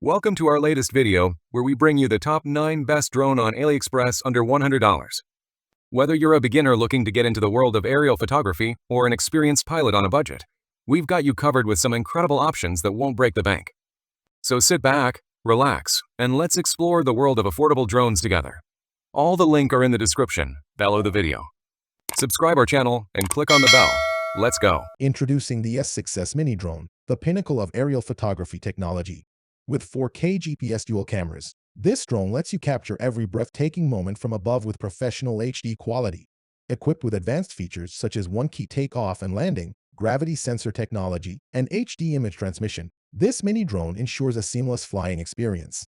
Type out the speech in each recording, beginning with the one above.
Welcome to our latest video, where we bring you the top 9 best drone on Aliexpress under $100. Whether you're a beginner looking to get into the world of aerial photography or an experienced pilot on a budget, we've got you covered with some incredible options that won't break the bank. So sit back, relax, and let's explore the world of affordable drones together. All the links are in the description below the video. Subscribe our channel and click on the bell. Let's go. Introducing the S6S Mini Drone, the pinnacle of aerial photography technology. With 4K GPS dual cameras, this drone lets you capture every breathtaking moment from above with professional HD quality. Equipped with advanced features such as one-key takeoff and landing, gravity sensor technology, and HD image transmission, this mini drone ensures a seamless flying experience.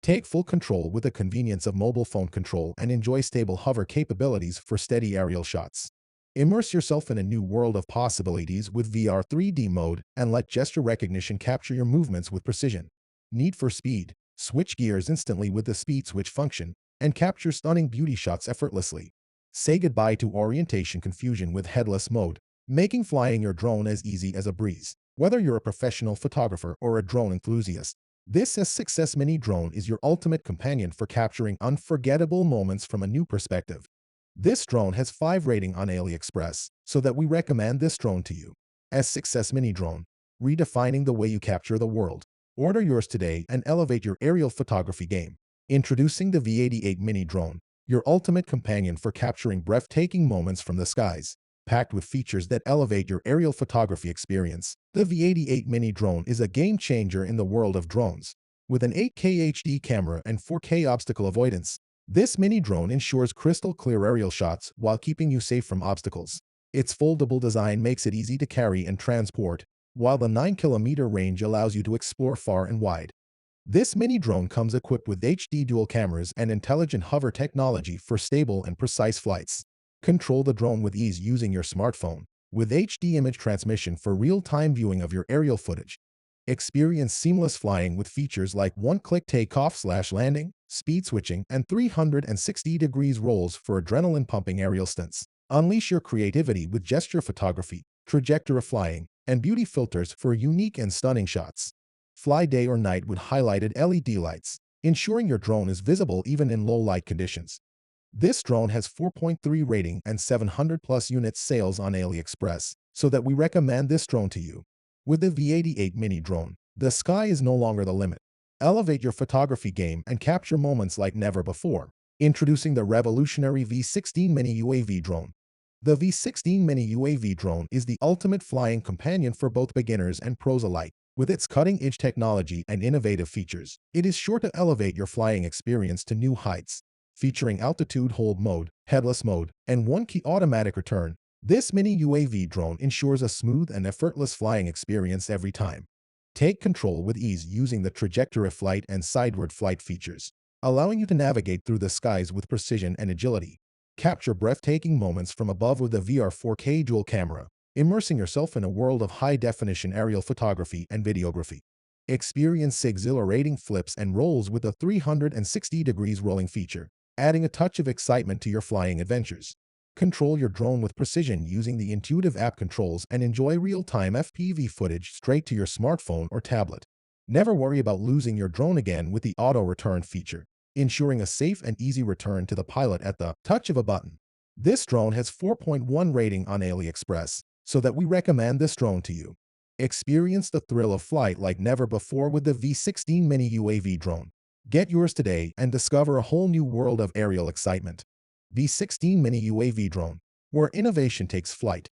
Take full control with the convenience of mobile phone control and enjoy stable hover capabilities for steady aerial shots. Immerse yourself in a new world of possibilities with VR 3D mode and let gesture recognition capture your movements with precision. Need for speed? Switch gears instantly with the speed switch function and capture stunning beauty shots effortlessly. Say goodbye to orientation confusion with headless mode, making flying your drone as easy as a breeze. Whether you're a professional photographer or a drone enthusiast, this S6S Mini Drone is your ultimate companion for capturing unforgettable moments from a new perspective. This drone has 5 rating on Aliexpress, so that we recommend this drone to you. S6S Mini Drone, redefining the way you capture the world. Order yours today and elevate your aerial photography game. Introducing the V88 Mini Drone, your ultimate companion for capturing breathtaking moments from the skies. Packed with features that elevate your aerial photography experience, the V88 Mini Drone is a game changer in the world of drones. With an 8K HD camera and 4K obstacle avoidance, this mini drone ensures crystal clear aerial shots while keeping you safe from obstacles. Its foldable design makes it easy to carry and transport, while the 9-kilometer range allows you to explore far and wide. This mini drone comes equipped with HD dual cameras and intelligent hover technology for stable and precise flights. Control the drone with ease using your smartphone, with HD image transmission for real-time viewing of your aerial footage. Experience seamless flying with features like one-click takeoff/landing, speed switching, and 360 degrees rolls for adrenaline-pumping aerial stunts. Unleash your creativity with gesture photography, trajectory flying, and beauty filters for unique and stunning shots. Fly day or night with highlighted LED lights, ensuring your drone is visible even in low light conditions. This drone has 4.3 rating and 700+ units sales on Aliexpress, so that we recommend this drone to you. With the V88 Mini Drone, the sky is no longer the limit. Elevate your photography game and capture moments like never before. Introducing the revolutionary V16 Mini UAV Drone. The V16 Mini UAV Drone is the ultimate flying companion for both beginners and pros alike. With its cutting-edge technology and innovative features, it is sure to elevate your flying experience to new heights. Featuring altitude hold mode, headless mode, and one-key automatic return, this mini UAV drone ensures a smooth and effortless flying experience every time. Take control with ease using the trajectory flight and sideward flight features, allowing you to navigate through the skies with precision and agility. Capture breathtaking moments from above with the VR 4K dual camera, immersing yourself in a world of high-definition aerial photography and videography. Experience exhilarating flips and rolls with the 360 degrees rolling feature, adding a touch of excitement to your flying adventures. Control your drone with precision using the intuitive app controls and enjoy real-time FPV footage straight to your smartphone or tablet. Never worry about losing your drone again with the auto return feature, ensuring a safe and easy return to the pilot at the touch of a button. This drone has 4.1 rating on Aliexpress, so that we recommend this drone to you. Experience the thrill of flight like never before with the V16 Mini UAV Drone. Get yours today and discover a whole new world of aerial excitement. V16 Mini UAV Drone, where innovation takes flight.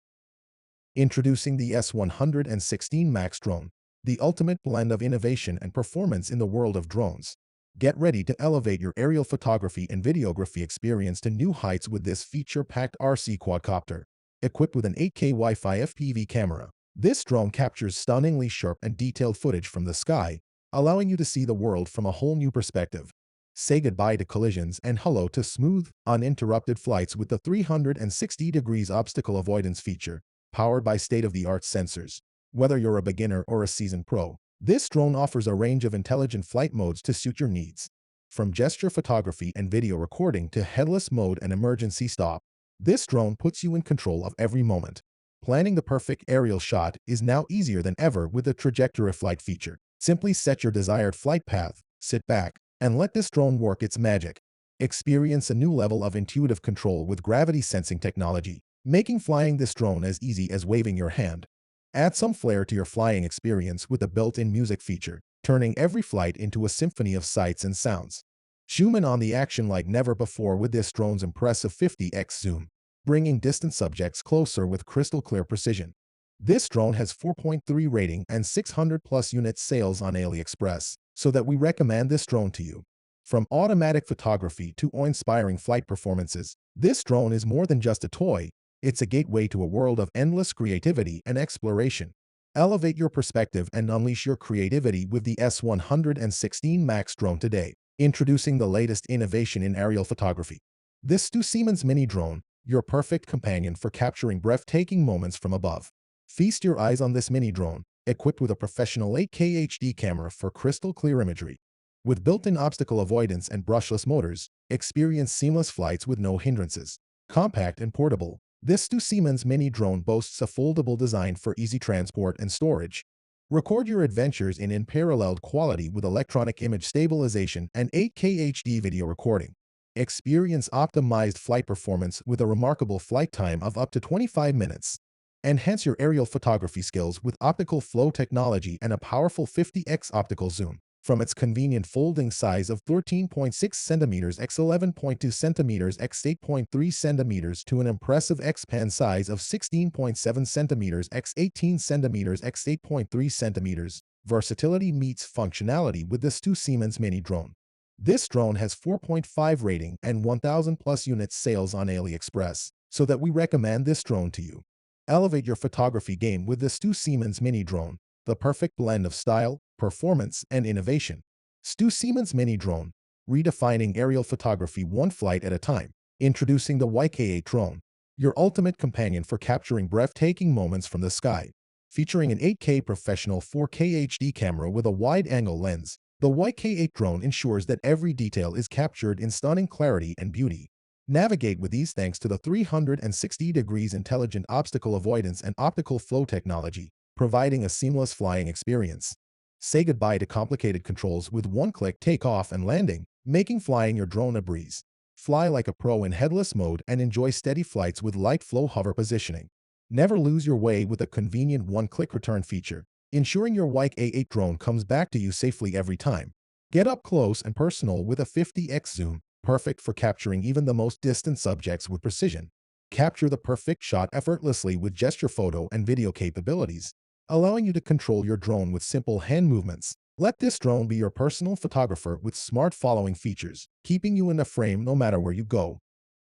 Introducing the S116 Max Drone, the ultimate blend of innovation and performance in the world of drones. Get ready to elevate your aerial photography and videography experience to new heights with this feature-packed RC quadcopter. Equipped with an 8K Wi-Fi FPV camera, this drone captures stunningly sharp and detailed footage from the sky, allowing you to see the world from a whole new perspective. Say goodbye to collisions and hello to smooth, uninterrupted flights with the 360 degrees obstacle avoidance feature, powered by state-of-the-art sensors. Whether you're a beginner or a seasoned pro, this drone offers a range of intelligent flight modes to suit your needs. From gesture photography and video recording to headless mode and emergency stop, this drone puts you in control of every moment. Planning the perfect aerial shot is now easier than ever with the trajectory flight feature. Simply set your desired flight path, sit back, and let this drone work its magic. Experience a new level of intuitive control with gravity sensing technology, making flying this drone as easy as waving your hand. Add some flair to your flying experience with a built-in music feature, turning every flight into a symphony of sights and sounds. Zoom in on the action like never before with this drone's impressive 50x zoom, bringing distant subjects closer with crystal-clear precision. This drone has 4.3 rating and 600+ units sales on Aliexpress, so that we recommend this drone to you. From automatic photography to awe-inspiring flight performances, this drone is more than just a toy. It's a gateway to a world of endless creativity and exploration. Elevate your perspective and unleash your creativity with the S116 Max drone today. Introducing the latest innovation in aerial photography. This S2S Mini Drone, your perfect companion for capturing breathtaking moments from above. Feast your eyes on this mini drone, equipped with a professional 8K HD camera for crystal-clear imagery. With built-in obstacle avoidance and brushless motors, experience seamless flights with no hindrances. Compact and portable, this S2S Mini Drone boasts a foldable design for easy transport and storage. Record your adventures in unparalleled quality with electronic image stabilization and 8K HD video recording. Experience optimized flight performance with a remarkable flight time of up to 25 minutes. Enhance your aerial photography skills with optical flow technology and a powerful 50x optical zoom. From its convenient folding size of 13.6 cm x 11.2 cm x 8.3 cm to an impressive X-pan size of 16.7 cm x 18 cm x 8.3 cm, versatility meets functionality with this S2S Mini Drone. This drone has 4.5 rating and 1,000+ units sales on Aliexpress, so that we recommend this drone to you. Elevate your photography game with this S2S Mini Drone, the perfect blend of style, performance, and innovation. S2S Mini Drone, redefining aerial photography one flight at a time. Introducing the YK8 Drone, your ultimate companion for capturing breathtaking moments from the sky. Featuring an 8K professional 4K HD camera with a wide-angle lens, the YK8 Drone ensures that every detail is captured in stunning clarity and beauty. Navigate with ease thanks to the 360 degrees intelligent obstacle avoidance and optical flow technology, providing a seamless flying experience. Say goodbye to complicated controls with one-click takeoff and landing, making flying your drone a breeze. Fly like a pro in headless mode and enjoy steady flights with light flow hover positioning. Never lose your way with a convenient one-click return feature, ensuring your YK8 drone comes back to you safely every time. Get up close and personal with a 50x zoom, perfect for capturing even the most distant subjects with precision. Capture the perfect shot effortlessly with gesture photo and video capabilities, allowing you to control your drone with simple hand movements. Let this drone be your personal photographer with smart following features, keeping you in the frame no matter where you go.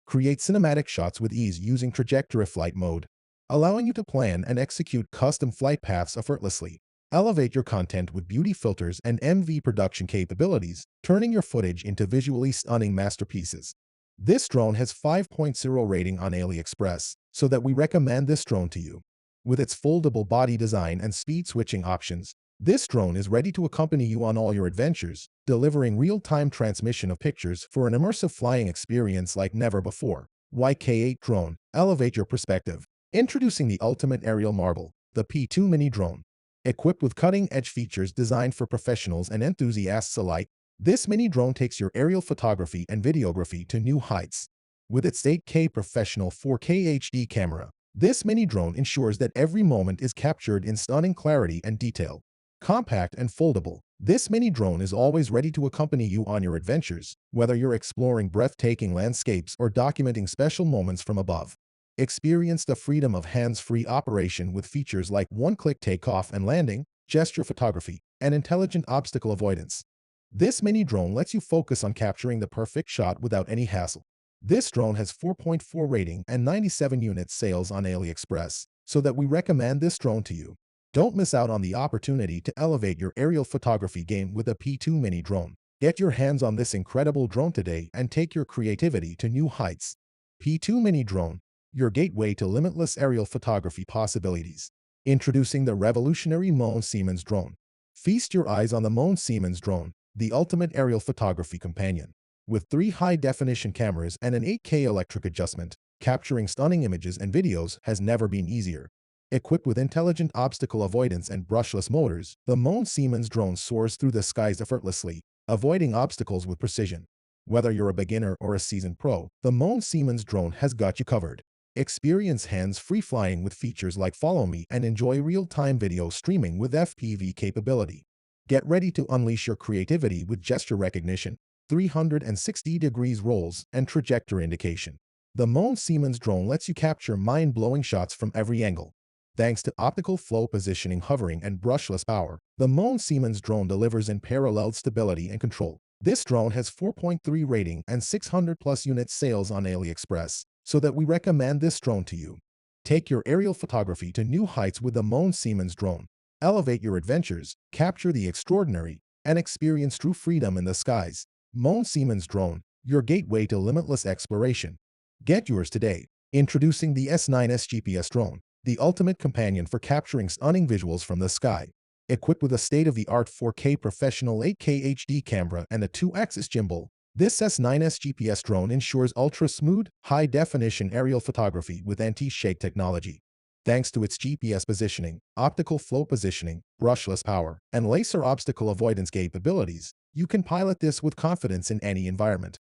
Create cinematic shots with ease using trajectory flight mode, allowing you to plan and execute custom flight paths effortlessly. Elevate your content with beauty filters and MV production capabilities, turning your footage into visually stunning masterpieces. This drone has 5.0 rating on Aliexpress, so that we recommend this drone to you. With its foldable body design and speed switching options, this drone is ready to accompany you on all your adventures, delivering real-time transmission of pictures for an immersive flying experience like never before. YK8 Drone, elevate your perspective. Introducing the ultimate aerial marvel, the P2 Mini Drone. Equipped with cutting-edge features designed for professionals and enthusiasts alike, this mini drone takes your aerial photography and videography to new heights. With its 8K professional 4K HD camera, this mini drone ensures that every moment is captured in stunning clarity and detail. Compact and foldable, this mini drone is always ready to accompany you on your adventures, whether you're exploring breathtaking landscapes or documenting special moments from above. Experience the freedom of hands-free operation with features like one-click takeoff and landing, gesture photography, and intelligent obstacle avoidance. This mini drone lets you focus on capturing the perfect shot without any hassle. This drone has 4.4 rating and 97 units sales on Aliexpress, so that we recommend this drone to you. Don't miss out on the opportunity to elevate your aerial photography game with a P2 Mini Drone. Get your hands on this incredible drone today and take your creativity to new heights. P2 Mini Drone, your gateway to limitless aerial photography possibilities. Introducing the revolutionary M1S Drone. Feast your eyes on the M1S Drone, the ultimate aerial photography companion. With 3 high-definition cameras and an 8K electric adjustment, capturing stunning images and videos has never been easier. Equipped with intelligent obstacle avoidance and brushless motors, the M1S Drone soars through the skies effortlessly, avoiding obstacles with precision. Whether you're a beginner or a seasoned pro, the M1S Drone has got you covered. Experience hands-free flying with features like Follow Me and enjoy real-time video streaming with FPV capability. Get ready to unleash your creativity with gesture recognition, 360 degrees rolls, and trajectory indication. The M1S Drone lets you capture mind-blowing shots from every angle. Thanks to optical flow positioning, hovering, and brushless power, the M1S Drone delivers unparalleled stability and control. This drone has 4.3 rating and 600+ unit sales on Aliexpress, so that we recommend this drone to you. Take your aerial photography to new heights with the M1S Drone. Elevate your adventures, capture the extraordinary, and experience true freedom in the skies. M1S Drone, your gateway to limitless exploration. Get yours today. Introducing the S9S GPS Drone, the ultimate companion for capturing stunning visuals from the sky. Equipped with a state-of-the-art 4K professional 8K HD camera and a 2-axis gimbal, this S9S GPS Drone ensures ultra-smooth, high-definition aerial photography with anti-shake technology. Thanks to its GPS positioning, optical flow positioning, brushless power, and laser obstacle avoidance capabilities, you can pilot this with confidence in any environment.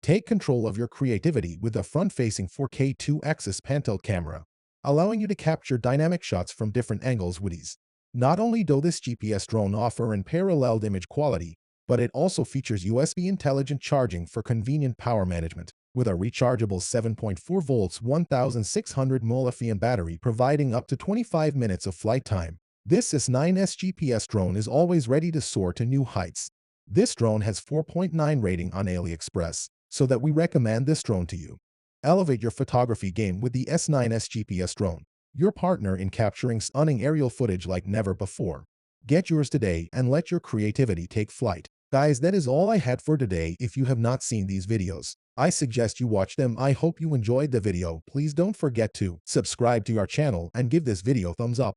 Take control of your creativity with a front-facing 4K 2-axis pan-tilt camera, allowing you to capture dynamic shots from different angles with ease. Not only does this GPS drone offer unparalleled image quality, but it also features USB intelligent charging for convenient power management, with a rechargeable 7.4 volts 1600 mAh battery providing up to 25 minutes of flight time. This S9S GPS drone is always ready to soar to new heights. This drone has 4.9 rating on Aliexpress, so that we recommend this drone to you. Elevate your photography game with the S9S GPS Drone, your partner in capturing stunning aerial footage like never before. Get yours today and let your creativity take flight. Guys, that is all I had for today. If you have not seen these videos, I suggest you watch them. I hope you enjoyed the video. Please don't forget to subscribe to our channel and give this video a thumbs up.